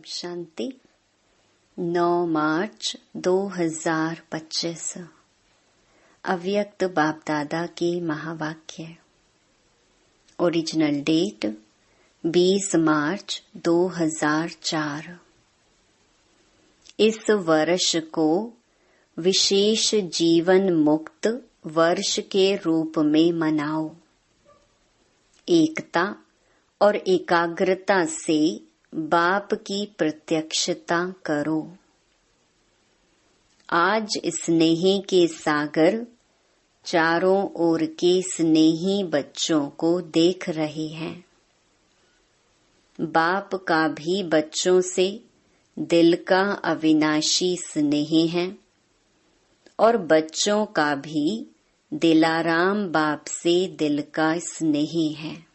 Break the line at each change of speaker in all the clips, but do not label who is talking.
शांति। 9 मार्च 2025 अव्यक्त बाप दादा के महावाक्य। ओरिजिनल डेट 20 मार्च 2004। इस वर्ष को विशेष जीवन मुक्त वर्ष के रूप में मनाओ। एकता और एकाग्रता से बाप की प्रत्यक्षता करो। आज स्नेह के सागर चारों ओर के स्नेही बच्चों को देख रहे हैं। बाप का भी बच्चों से दिल का अविनाशी स्नेह है और बच्चों का भी दिलाराम बाप से दिल का स्नेह है।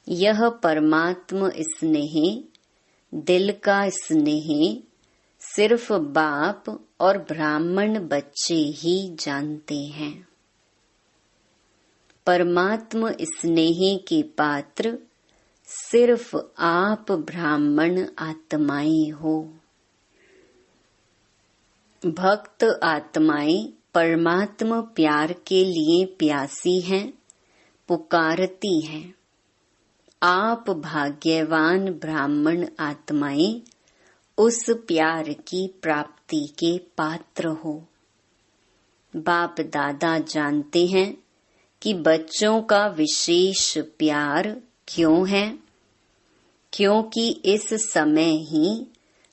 यह परमात्म स्नेह, दिल का स्नेह सिर्फ बाप और ब्राह्मण बच्चे ही जानते हैं। परमात्म स्नेह के पात्र सिर्फ आप ब्राह्मण आत्माएं हो। भक्त आत्माएं परमात्म प्यार के लिए प्यासी हैं, पुकारती हैं। आप भाग्यवान ब्राह्मण आत्माएं उस प्यार की प्राप्ति के पात्र हो। बाप दादा जानते हैं कि बच्चों का विशेष प्यार क्यों है, क्योंकि इस समय ही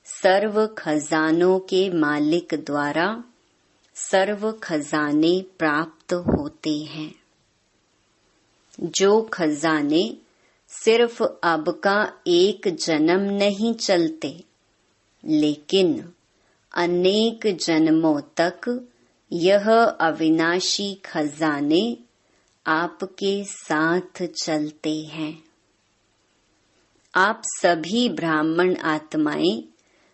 सर्व खजानों के मालिक द्वारा सर्व खजाने प्राप्त होते हैं। जो खजाने सिर्फ अब का एक जन्म नहीं चलते, लेकिन अनेक जन्मों तक यह अविनाशी खजाने आपके साथ चलते हैं। आप सभी ब्राह्मण आत्माएं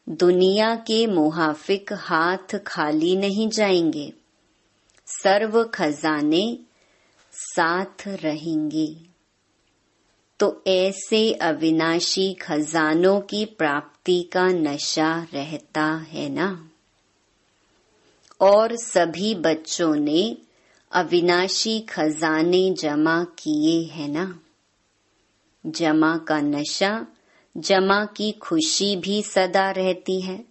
दुनिया के मुहाफिक हाथ खाली नहीं जाएंगे। सर्व खजाने साथ रहेंगे। तो ऐसे अविनाशी खजानों की प्राप्ति का नशा रहता है ना। और सभी बच्चों ने अविनाशी खजाने जमा किए हैं ना। जमा का नशा, जमा की खुशी भी सदा रहती है।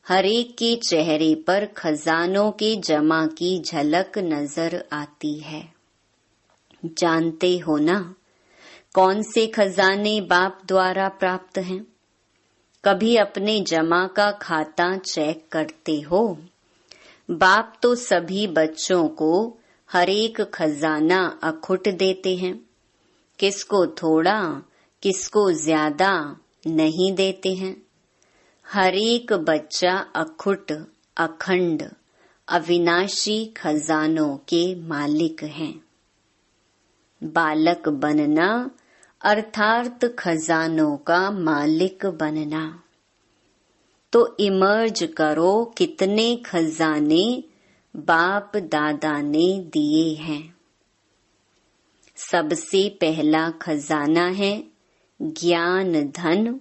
हर एक के चेहरे पर खजानों के जमा की झलक नजर आती है। जानते हो ना कौन से खजाने बाप द्वारा प्राप्त हैं? कभी अपने जमा का खाता चेक करते हो? बाप तो सभी बच्चों को हर एक खजाना अखुट देते हैं। किसको थोड़ा, किसको ज्यादा नहीं देते हैं। हर एक बच्चा अखुट, अखंड, अविनाशी खजानों के मालिक हैं। बालक बनना अर्थात खजानों का मालिक बनना। तो इमर्ज करो कितने खजाने बाप दादा ने दिए हैं। सबसे पहला खजाना है ज्ञान धन।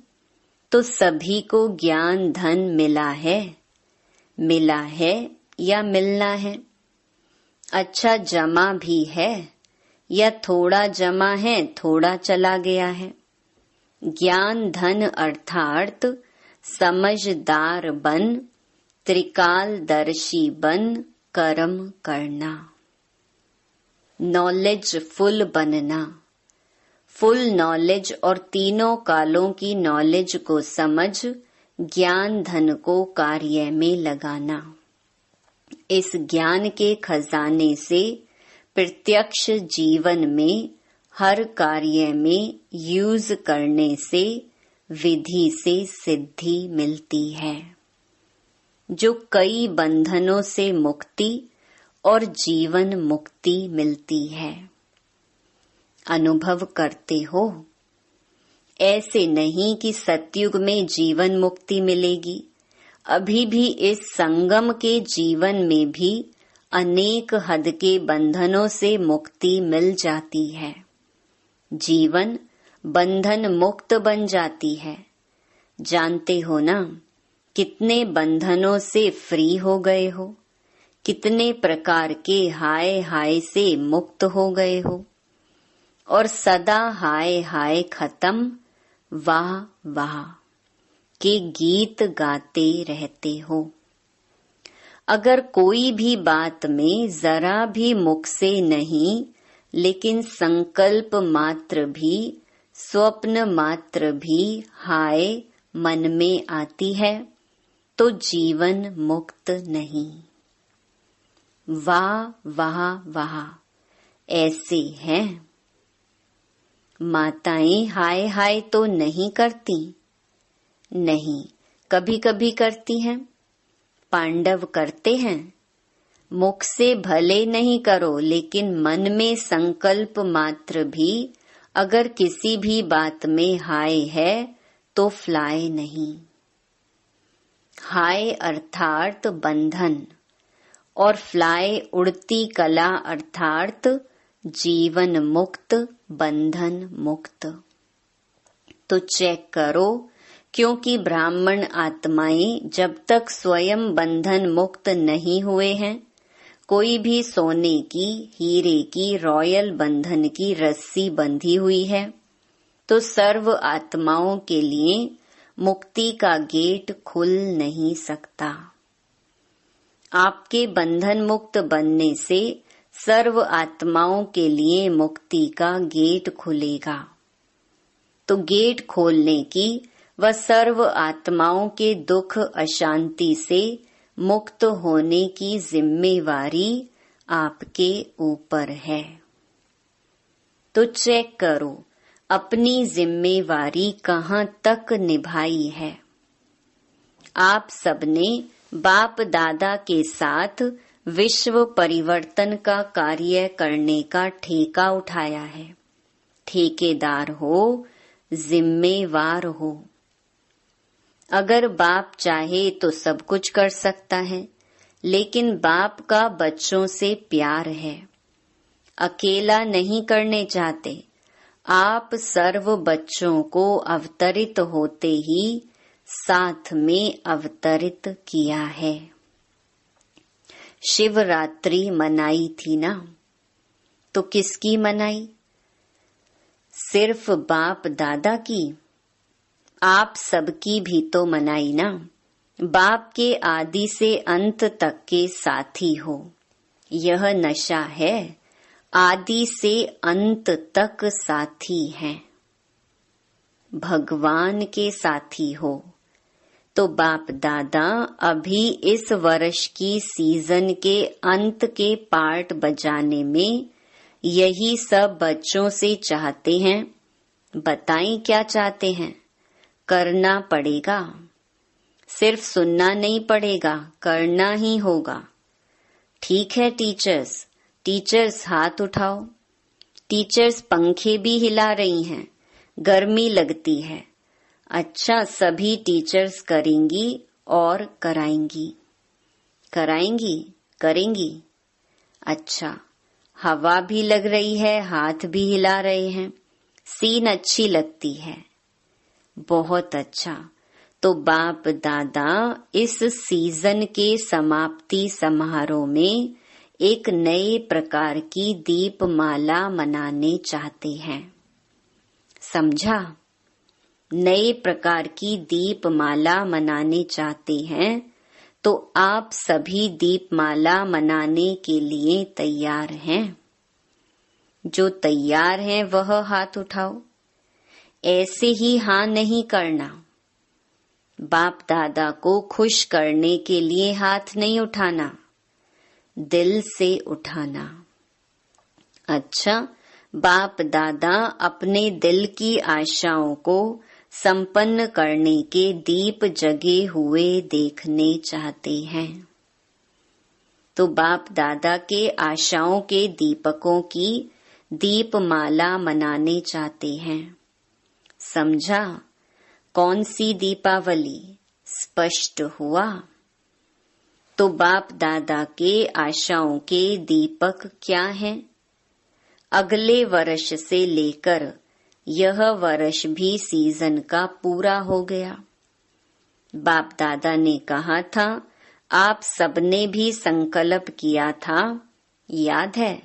तो सभी को ज्ञान धन मिला है या मिलना है। अच्छा जमा भी है या थोड़ा जमा है, थोड़ा चला गया है। ज्ञान धन अर्थात समझदार बन, त्रिकालदर्शी बन कर्म करना। नॉलेज फुल बनना। फुल नॉलेज और तीनों कालों की नॉलेज को समझ ज्ञान धन को कार्य में लगाना। इस ज्ञान के खजाने से प्रत्यक्ष जीवन में हर कार्य में यूज करने से विधि से सिद्धि मिलती है, जो कई बंधनों से मुक्ति और जीवन मुक्ति मिलती है। अनुभव करते हो। ऐसे नहीं कि सतयुग में जीवन मुक्ति मिलेगी। अभी भी इस संगम के जीवन में भी अनेक हद के बंधनों से मुक्ति मिल जाती है। जीवन बंधन मुक्त बन जाती है। जानते हो ना, कितने बंधनों से फ्री हो गए हो, कितने प्रकार के हाय हाय से मुक्त हो गए हो, और सदा हाय हाय खत्म वाह वाह के गीत गाते रहते हो। अगर कोई भी बात में जरा भी मुख से नहीं, लेकिन संकल्प मात्र भी, स्वप्न मात्र भी हाय मन में आती है, तो जीवन मुक्त नहीं। वाह वाह वाह ऐसे हैं। माताएं हाय हाय तो नहीं करती, नहीं, कभी कभी करती हैं। पांडव करते हैं। मुख से भले नहीं करो, लेकिन मन में संकल्प मात्र भी अगर किसी भी बात में हाय है तो फ्लाई नहीं। हाय अर्थात बंधन और फ्लाई उड़ती कला अर्थात जीवन मुक्त, बंधन मुक्त। तो चेक करो, क्योंकि ब्राह्मण आत्माएं जब तक स्वयं बंधन मुक्त नहीं हुए हैं, कोई भी सोने की, हीरे की, रॉयल बंधन की रस्सी बंधी हुई है, तो सर्व आत्माओं के लिए मुक्ति का गेट खुल नहीं सकता। आपके बंधन मुक्त बनने से सर्व आत्माओं के लिए मुक्ति का गेट खुलेगा। तो गेट खोलने की व सर्व आत्माओं के दुख अशांति से मुक्त होने की जिम्मेवारी आपके ऊपर है। तो चेक करो अपनी जिम्मेवारी कहाँ तक निभाई है। आप सबने बाप दादा के साथ विश्व परिवर्तन का कार्य करने का ठेका उठाया है। ठेकेदार हो, जिम्मेवार हो। अगर बाप चाहे तो सब कुछ कर सकता है, लेकिन बाप का बच्चों से प्यार है। अकेला नहीं करने चाहते। आप सर्व बच्चों को अवतरित होते ही साथ में अवतरित किया है। शिवरात्रि मनाई थी ना, तो किसकी मनाई? सिर्फ बाप दादा की? आप सबकी भी तो मनाई ना। बाप के आदि से अंत तक के साथी हो। यह नशा है, आदि से अंत तक साथी हैं। भगवान के साथी हो। तो बाप दादा अभी इस वर्ष की सीजन के अंत के पार्ट बजाने में यही सब बच्चों से चाहते हैं। बताएं क्या चाहते हैं? करना पड़ेगा। सिर्फ सुनना नहीं पड़ेगा, करना ही होगा। ठीक है टीचर्स, टीचर्स हाथ उठाओ। टीचर्स पंखे भी हिला रही हैं, गर्मी लगती है। अच्छा, सभी टीचर्स करेंगी और कराएंगी। कराएंगी, करेंगी। अच्छा, हवा भी लग रही है, हाथ भी हिला रहे हैं। सीन अच्छी लगती है। बहुत अच्छा। तो बाप दादा इस सीजन के समाप्ति समारोह में एक नए प्रकार की दीपमाला मनाने चाहते हैं। समझा? नए प्रकार की दीपमाला मनाने चाहते हैं, तो आप सभी दीपमाला मनाने के लिए तैयार हैं? जो तैयार हैं वह हाथ उठाओ। ऐसे ही हाँ नहीं करना। बाप दादा को खुश करने के लिए हाथ नहीं उठाना, दिल से उठाना। अच्छा, बाप दादा अपने दिल की आशाओं को संपन्न करने के दीप जगे हुए देखने चाहते हैं। तो बाप दादा के आशाओं के दीपकों की दीपमाला मनाने चाहते हैं। समझा? कौन सी दीपावली? स्पष्ट हुआ? तो बाप दादा के आशाओं के दीपक क्या हैं? अगले वर्ष से लेकर यह वर्ष भी सीजन का पूरा हो गया। बाप दादा ने कहा था, आप सबने भी संकल्प किया था, याद है?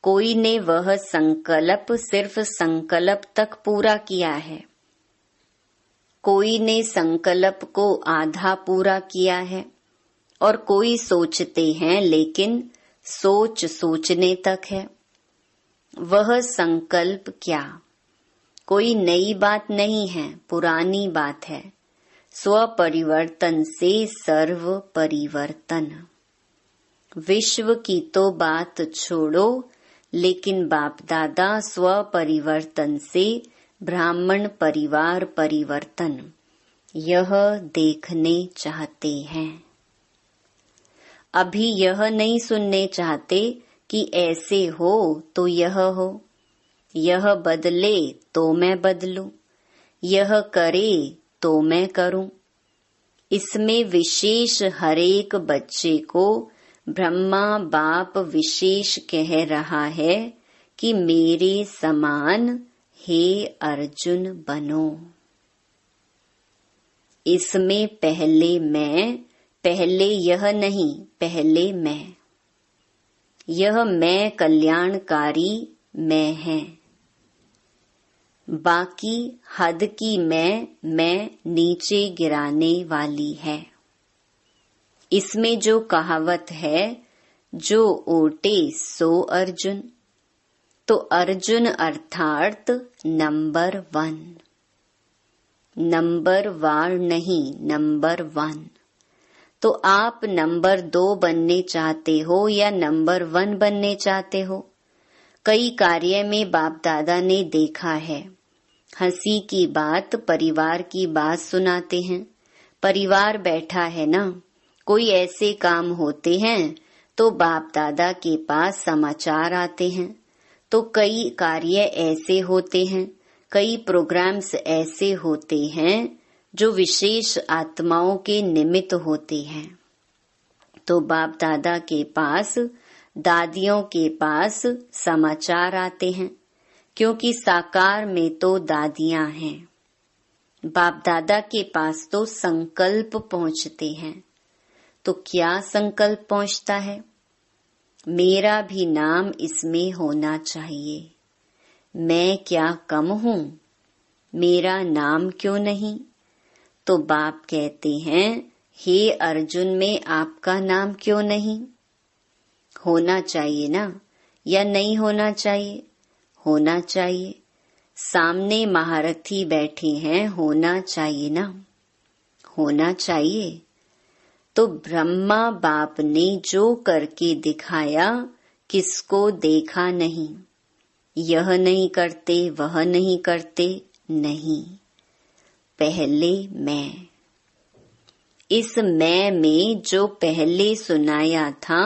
कोई ने वह संकल्प सिर्फ संकल्प तक पूरा किया है, कोई ने संकल्प को आधा पूरा किया है, और कोई सोचते हैं लेकिन सोच सोचने तक है। वह संकल्प क्या? कोई नई बात नहीं है, पुरानी बात है। स्व परिवर्तन से सर्व परिवर्तन। विश्व की तो बात छोड़ो, लेकिन बाप दादा स्व परिवर्तन से ब्राह्मण परिवार परिवर्तन यह देखने चाहते हैं। अभी यह नहीं सुनने चाहते कि ऐसे हो तो यह हो, यह बदले तो मैं बदलूं, यह करे तो मैं करूं। इसमें विशेष हरेक बच्चे को ब्रह्मा बाप विशेष कह रहा है कि मेरे समान हे अर्जुन बनो। इसमें पहले मैं, पहले यह नहीं, पहले मैं। यह मैं कल्याणकारी मैं है। बाकी हद की मैं नीचे गिराने वाली है। इसमें जो कहावत है, जो ओटे सो अर्जुन, तो अर्जुन अर्थात नंबर 1, नंबर वार नहीं, नंबर 1। तो आप नंबर 2 बनने चाहते हो या नंबर 1 बनने चाहते हो? कई कार्य में बाप दादा ने देखा है, हंसी की बात, परिवार की बात सुनाते हैं। परिवार बैठा है ना, कोई ऐसे काम होते हैं तो बाप दादा के पास समाचार आते हैं। तो कई कार्य ऐसे होते हैं, कई प्रोग्राम्स ऐसे होते हैं जो विशेष आत्माओं के निमित्त होते हैं। तो बाप दादा के पास, दादियों के पास समाचार आते हैं, क्योंकि साकार में तो दादियां हैं। बाप दादा के पास तो संकल्प पहुंचते हैं। तो क्या संकल्प पहुंचता है? मेरा भी नाम इसमें होना चाहिए। मैं क्या कम हूँ? मेरा नाम क्यों नहीं? तो बाप कहते हैं, हे अर्जुन में आपका नाम क्यों नहीं? होना चाहिए ना, या नहीं होना चाहिए? होना चाहिए। सामने महारथी बैठे हैं, होना चाहिए ना, होना चाहिए। तो ब्रह्मा बाप ने जो करके दिखाया, किसको देखा नहीं? यह नहीं करते, वह नहीं करते, नहीं, पहले मैं। इस मैं में जो पहले सुनाया था,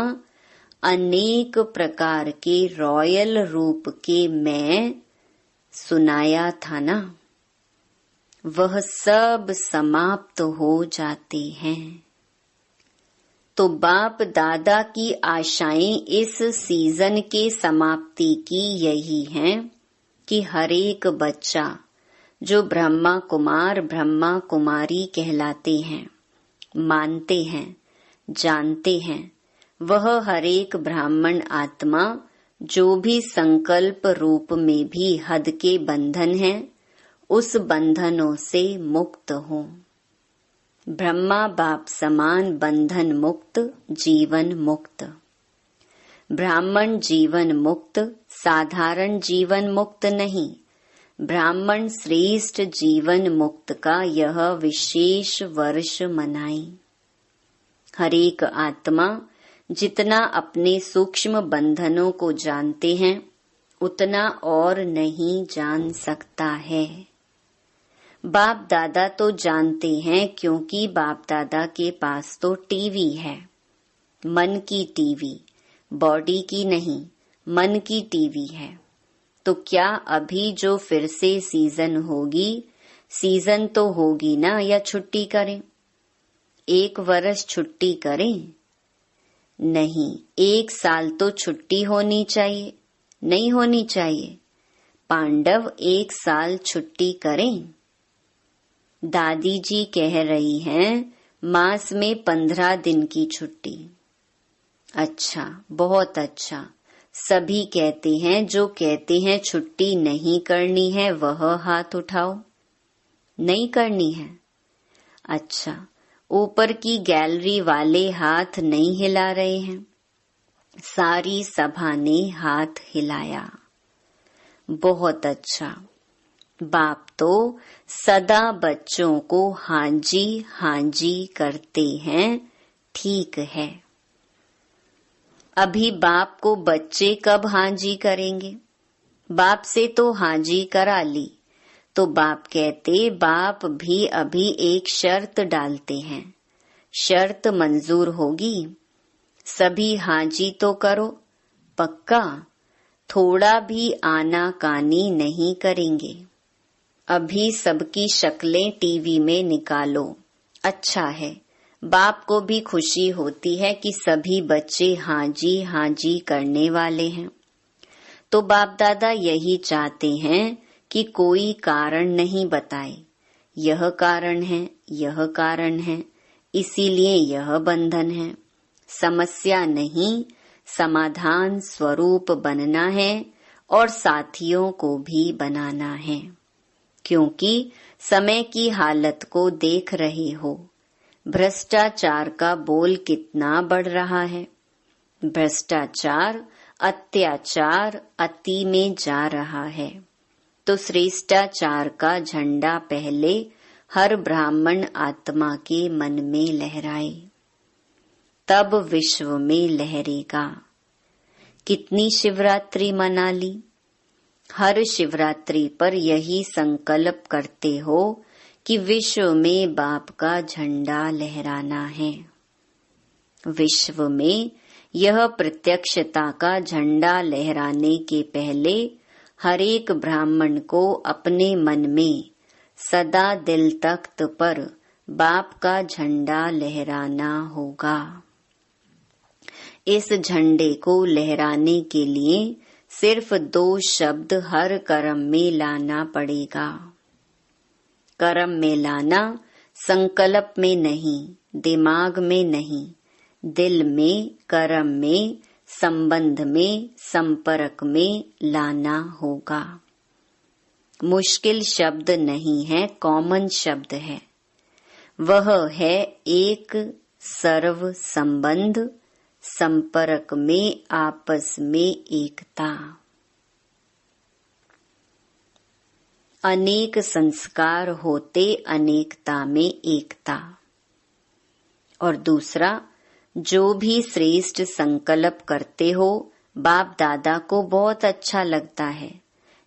अनेक प्रकार के रॉयल रूप के मैं सुनाया था ना, वह सब समाप्त हो जाते हैं। तो बाप दादा की आशाएं इस सीजन के समाप्ति की यही हैं कि हरेक बच्चा जो ब्रह्मा कुमार ब्रह्मा कुमारी कहलाते हैं, मानते हैं, जानते हैं, वह हरेक ब्राह्मण आत्मा जो भी संकल्प रूप में भी हद के बंधन हैं, उस बंधनों से मुक्त हो। ब्रह्मा बाप समान बंधन मुक्त, जीवन मुक्त। ब्राह्मण जीवन मुक्त, साधारण जीवन मुक्त नहीं, ब्राह्मण श्रेष्ठ जीवन मुक्त का यह विशेष वर्ष मनाई। हरेक आत्मा जितना अपने सूक्ष्म बंधनों को जानते हैं, उतना और नहीं जान सकता है। बाप दादा तो जानते हैं, क्योंकि बाप दादा के पास तो टीवी है, मन की टीवी, बॉडी की नहीं, मन की टीवी है। तो क्या अभी जो फिर से सीजन होगी, सीजन तो होगी ना, या छुट्टी करें? 1 वर्ष छुट्टी करें? नहीं, 1 साल तो छुट्टी होनी चाहिए, नहीं होनी चाहिए? पांडव 1 साल छुट्टी करें? दादी जी कह रही हैं मास में 15 दिन की छुट्टी। अच्छा, बहुत अच्छा। सभी कहते हैं, जो कहते हैं छुट्टी नहीं करनी है वह हाथ उठाओ। नहीं करनी है? अच्छा, ऊपर की गैलरी वाले हाथ नहीं हिला रहे हैं। सारी सभा ने हाथ हिलाया। बहुत अच्छा। बाप तो सदा बच्चों को हाँ जी करते हैं, ठीक है। अभी बाप को बच्चे कब हाँ जी करेंगे? बाप से तो हाँ जी करा ली, तो बाप कहते बाप भी अभी एक शर्त डालते हैं। शर्त मंजूर होगी? सभी हाँ जी तो करो, पक्का? थोड़ा भी आनाकानी नहीं करेंगे। अभी सबकी शक्लें टीवी में निकालो। अच्छा है, बाप को भी खुशी होती है कि सभी बच्चे हाँ जी करने वाले हैं। तो बाप दादा यही चाहते हैं कि कोई कारण नहीं बताए, यह कारण है, यह कारण है, इसीलिए यह बंधन है। समस्या नहीं, समाधान स्वरूप बनना है और साथियों को भी बनाना है। क्योंकि समय की हालत को देख रहे हो, भ्रष्टाचार का बोल कितना बढ़ रहा है। भ्रष्टाचार, अत्याचार अति में जा रहा है। तो श्रेष्ठाचार का झंडा पहले हर ब्राह्मण आत्मा के मन में लहराए, तब विश्व में लहरेगा। कितनी शिवरात्रि मना ली? हर शिवरात्रि पर यही संकल्प करते हो कि विश्व में बाप का झंडा लहराना है। विश्व में यह प्रत्यक्षता का झंडा लहराने के पहले हर एक ब्राह्मण को अपने मन में सदा दिल तख्त पर बाप का झंडा लहराना होगा। इस झंडे को लहराने के लिए सिर्फ 2 शब्द हर कर्म में लाना पड़ेगा। कर्म में लाना, संकल्प में नहीं, दिमाग में नहीं, दिल में, कर्म में, संबंध में, संपर्क में लाना होगा। मुश्किल शब्द नहीं है, कॉमन शब्द है। वह है एक सर्व संबंध, संपर्क में आपस में एकता। अनेक संस्कार होते अनेकता में एकता। और दूसरा, जो भी श्रेष्ठ संकल्प करते हो, बाप दादा को बहुत अच्छा लगता है।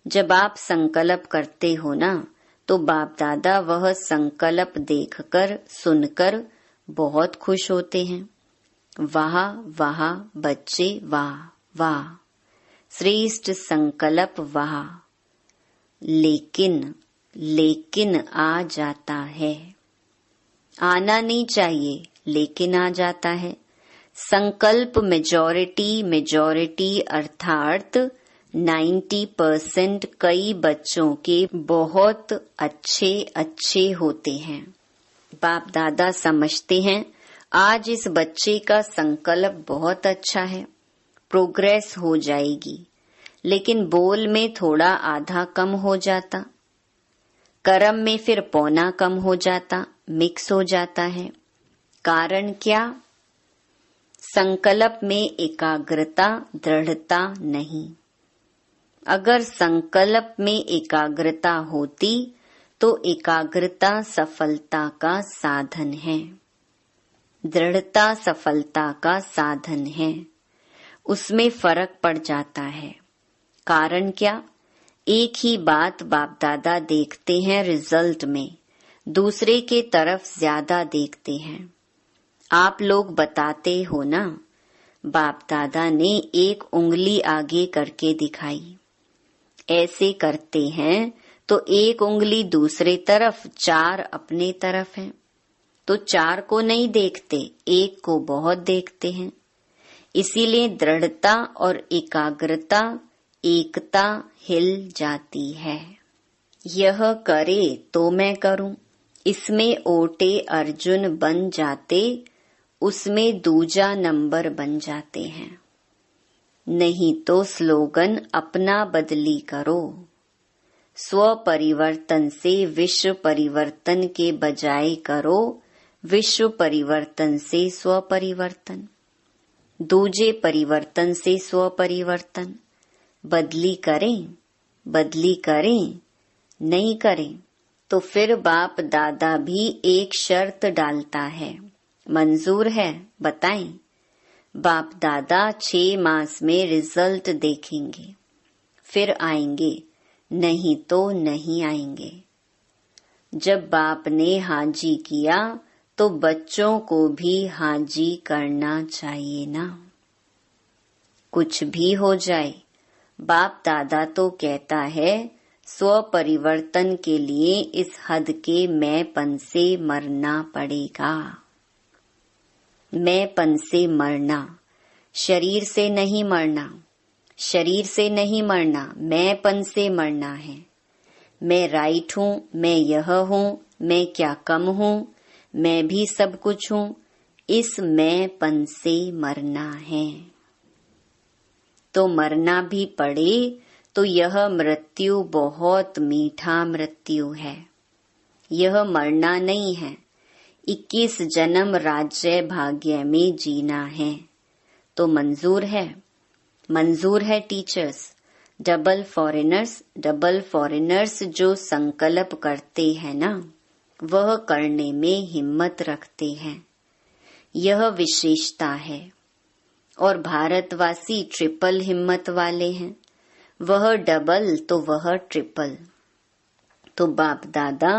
जब आप संकल्प करते हो ना, तो बाप दादा वह संकल्प देखकर, सुनकर बहुत खुश होते हैं। वाह वाह बच्चे, वाह वाह, श्रेष्ठ संकल्प, वाह। लेकिन आ जाता है। आना नहीं चाहिए, लेकिन आ जाता है। संकल्प मेजॉरिटी अर्थात 90% कई बच्चों के बहुत अच्छे होते हैं। बाप दादा समझते हैं आज इस बच्चे का संकल्प बहुत अच्छा है, प्रोग्रेस हो जाएगी। लेकिन बोल में थोड़ा आधा कम हो जाता, कर्म में फिर पौना कम हो जाता, मिक्स हो जाता है। कारण क्या? संकल्प में एकाग्रता, दृढ़ता नहीं। अगर संकल्प में एकाग्रता होती तो एकाग्रता सफलता का साधन है, दृढ़ता सफलता का साधन है। उसमें फर्क पड़ जाता है। कारण क्या? एक ही बात बाप दादा देखते हैं रिजल्ट में, दूसरे के तरफ ज्यादा देखते हैं। आप लोग बताते हो ना, बाप दादा ने एक उंगली आगे करके दिखाई। ऐसे करते हैं तो एक उंगली दूसरे तरफ, 4 अपने तरफ है। तो 4 को नहीं देखते, एक को बहुत देखते हैं। इसीलिए दृढ़ता और एकाग्रता, एकता हिल जाती है। यह करे तो मैं करूं, इसमें ओटे अर्जुन बन जाते, उसमें दूजा नंबर बन जाते हैं। नहीं तो स्लोगन अपना बदली करो। स्व परिवर्तन से विश्व परिवर्तन के बजाय करो विश्व परिवर्तन से स्व परिवर्तन, दूजे परिवर्तन से स्व परिवर्तन। बदली करें, बदली करें, नहीं करें तो फिर बाप दादा भी एक शर्त डालता है। मंजूर है? बताएं। बाप दादा 6 मास में रिजल्ट देखेंगे, फिर आएंगे, नहीं तो नहीं आएंगे। जब बाप ने हाजी किया तो बच्चों को भी हाजी करना चाहिए ना। कुछ भी हो जाए, बाप दादा तो कहता है स्व परिवर्तन के लिए इस हद के मैंपन से मरना पड़ेगा। मैंपन से मरना, शरीर से नहीं मरना, शरीर से नहीं मरना, मैंपन से मरना है। मैं राइट हूँ, मैं यह हूँ, मैं क्या कम हूँ, मैं भी सब कुछ हूँ, इस मैंपन से मरना है। तो मरना भी पड़े तो यह मृत्यु बहुत मीठा मृत्यु है। यह मरना नहीं है, 21 जन्म राज्य भाग्य में जीना है। तो मंजूर है? मंजूर है टीचर्स? डबल फॉरेनर्स जो संकल्प करते हैं ना, वह करने में हिम्मत रखते हैं। यह विशेषता है। और भारतवासी ट्रिपल हिम्मत वाले हैं, वह डबल तो वह ट्रिपल। तो बाप दादा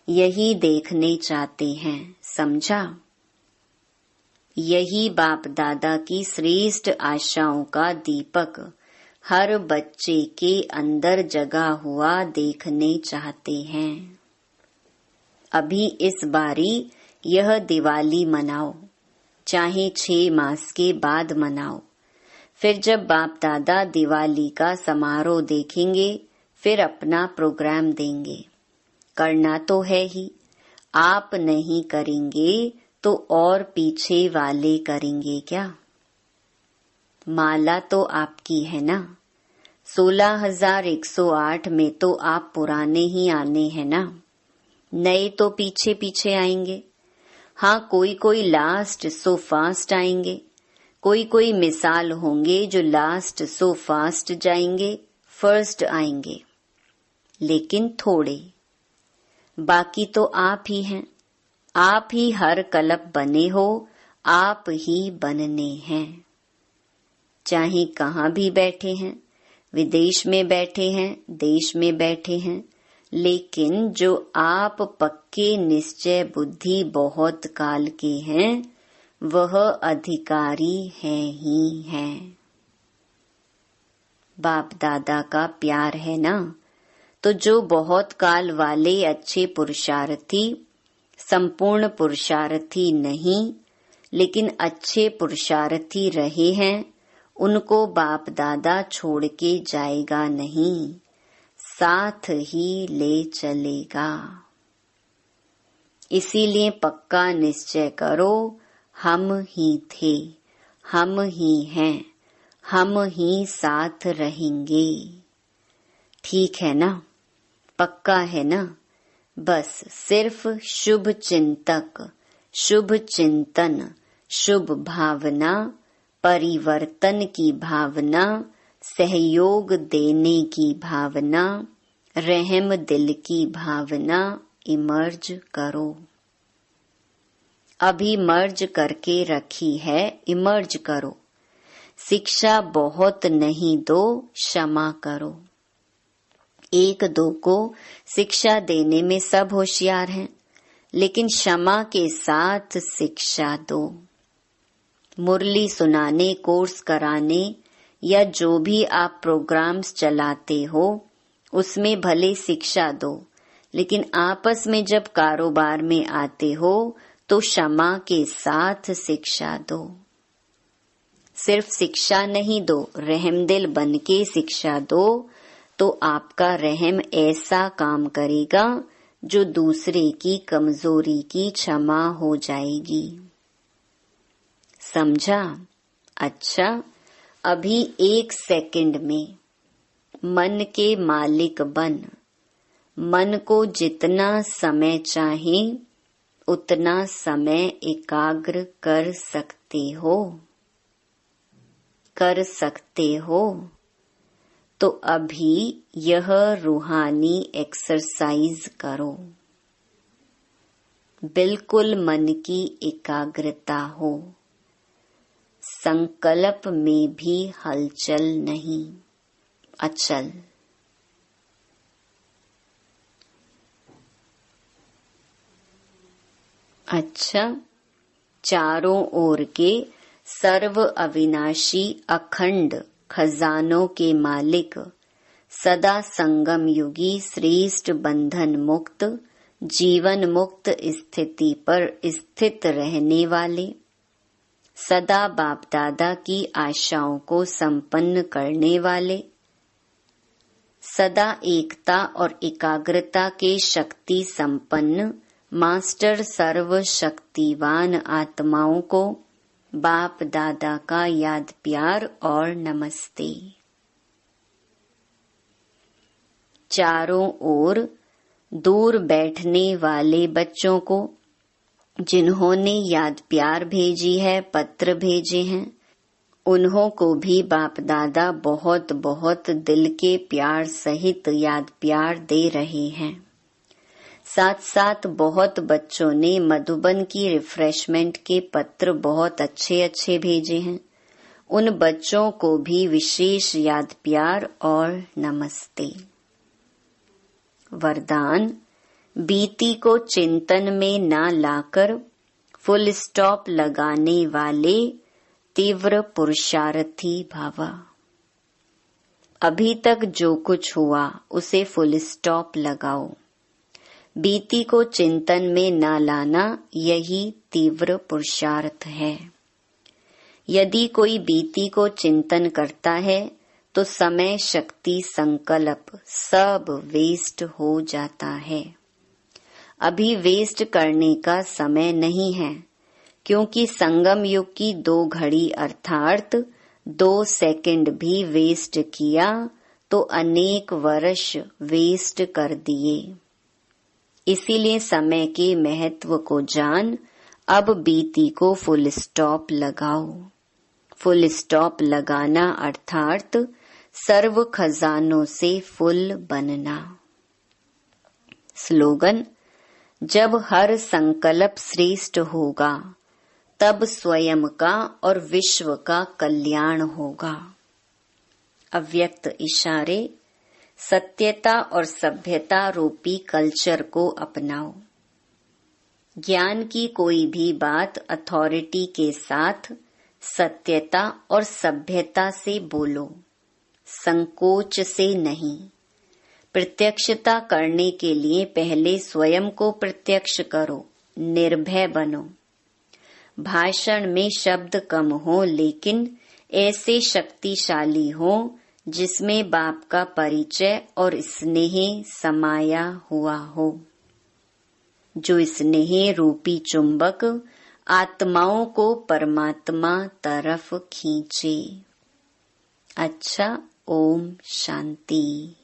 यही देखने चाहते हैं, समझा? यही बाप दादा की श्रेष्ठ आशाओं का दीपक हर बच्चे के अंदर जगा हुआ देखने चाहते हैं। अभी इस बारी यह दिवाली मनाओ, चाहे 6 मास के बाद मनाओ। फिर जब बाप दादा दिवाली का समारोह देखेंगे, फिर अपना प्रोग्राम देंगे। करना तो है ही, आप नहीं करेंगे तो और पीछे वाले करेंगे क्या? माला तो आपकी है ना। 16,108 में तो आप पुराने ही आने हैं ना, नए तो पीछे पीछे आएंगे। हाँ, कोई कोई लास्ट सो फास्ट आएंगे, कोई मिसाल होंगे जो लास्ट सो फास्ट जाएंगे, फर्स्ट आएंगे, लेकिन थोड़े। बाकी तो आप ही हैं, आप ही हर कल्प बने हो, आप ही बनने हैं। चाहे कहाँ भी बैठे हैं, विदेश में बैठे हैं, देश में बैठे हैं, लेकिन जो आप पक्के निश्चय बुद्धि बहुत काल के हैं, वह अधिकारी है ही है। बाप दादा का प्यार है ना, तो जो बहुत काल वाले अच्छे पुरुषार्थी, संपूर्ण पुरुषार्थी नहीं लेकिन अच्छे पुरुषार्थी रहे हैं, उनको बाप दादा छोड़ के जाएगा नहीं, साथ ही ले चलेगा। इसीलिए पक्का निश्चय करो, हम ही थे, हम ही हैं, हम ही साथ रहेंगे। ठीक है ना? पक्का है ना? बस सिर्फ शुभ चिंतक, शुभ चिंतन, शुभ भावना, परिवर्तन की भावना, सहयोग देने की भावना, रहम दिल की भावना इमर्ज करो। अभी मर्ज करके रखी है, इमर्ज करो। शिक्षा बहुत नहीं दो, क्षमा करो। 1-2 को शिक्षा देने में सब होशियार हैं, लेकिन क्षमा के साथ शिक्षा दो। मुरली सुनाने, कोर्स कराने या जो भी आप प्रोग्राम्स चलाते हो, उसमें भले शिक्षा दो, लेकिन आपस में जब कारोबार में आते हो तो क्षमा के साथ शिक्षा दो। सिर्फ शिक्षा नहीं दो, रहमदिल बन के शिक्षा दो, तो आपका रहम ऐसा काम करेगा जो दूसरे की कमजोरी की क्षमा हो जाएगी। समझा? अच्छा, अभी 1 सेकंड में मन के मालिक बन मन को जितना समय चाहे उतना समय एकाग्र कर सकते हो। तो अभी यह रूहानी एक्सरसाइज करो। बिल्कुल मन की एकाग्रता हो, संकल्प में भी हलचल नहीं, अचल। अच्छा, चारों ओर के सर्व अविनाशी अखंड खजानों के मालिक, सदा संगम युगी श्रेष्ठ बंधन मुक्त जीवन मुक्त स्थिति पर स्थित रहने वाले, सदा बाप दादा की आशाओं को संपन्न करने वाले, सदा एकता और एकाग्रता के शक्ति संपन्न मास्टर सर्व शक्तिवान आत्माओं को बाप दादा का याद प्यार और नमस्ते। चारों ओर दूर बैठने वाले बच्चों को जिन्होंने याद प्यार भेजी है, पत्र भेजे हैं, उन्हों को भी बाप दादा बहुत बहुत दिल के प्यार सहित याद प्यार दे रहे हैं। साथ साथ बहुत बच्चों ने मधुबन की रिफ्रेशमेंट के पत्र बहुत अच्छे अच्छे भेजे हैं। उन बच्चों को भी विशेष याद प्यार और नमस्ते। वरदान, बीती को चिंतन में ना लाकर फुल स्टॉप लगाने वाले तीव्र पुरुषार्थी भव। अभी तक जो कुछ हुआ उसे फुल स्टॉप लगाओ। बीती को चिंतन में न लाना यही तीव्र पुरुषार्थ है। यदि कोई बीती को चिंतन करता है तो समय, शक्ति, संकल्प सब वेस्ट हो जाता है। अभी वेस्ट करने का समय नहीं है, क्योंकि संगम युग की 2 घड़ी अर्थात 2 सेकंड भी वेस्ट किया तो अनेक वर्ष वेस्ट कर दिए। इसीलिए समय के महत्व को जान अब बीती को फुल स्टॉप लगाओ। फुल स्टॉप लगाना अर्थात सर्व खजानों से फुल बनना। स्लोगन, जब हर संकल्प श्रेष्ठ होगा तब स्वयं का और विश्व का कल्याण होगा। अव्यक्त इशारे, सत्यता और सभ्यता रूपी कल्चर को अपनाओ। ज्ञान की कोई भी बात अथॉरिटी के साथ सत्यता और सभ्यता से बोलो, संकोच से नहीं। प्रत्यक्षता करने के लिए पहले स्वयं को प्रत्यक्ष करो, निर्भय बनो। भाषण में शब्द कम हो लेकिन ऐसे शक्तिशाली हो जिसमें बाप का परिचय और स्नेह समाया हुआ हो। जो स्नेह रूपी चुंबक आत्माओं को परमात्मा तरफ खींचे। अच्छा, ओम शांति।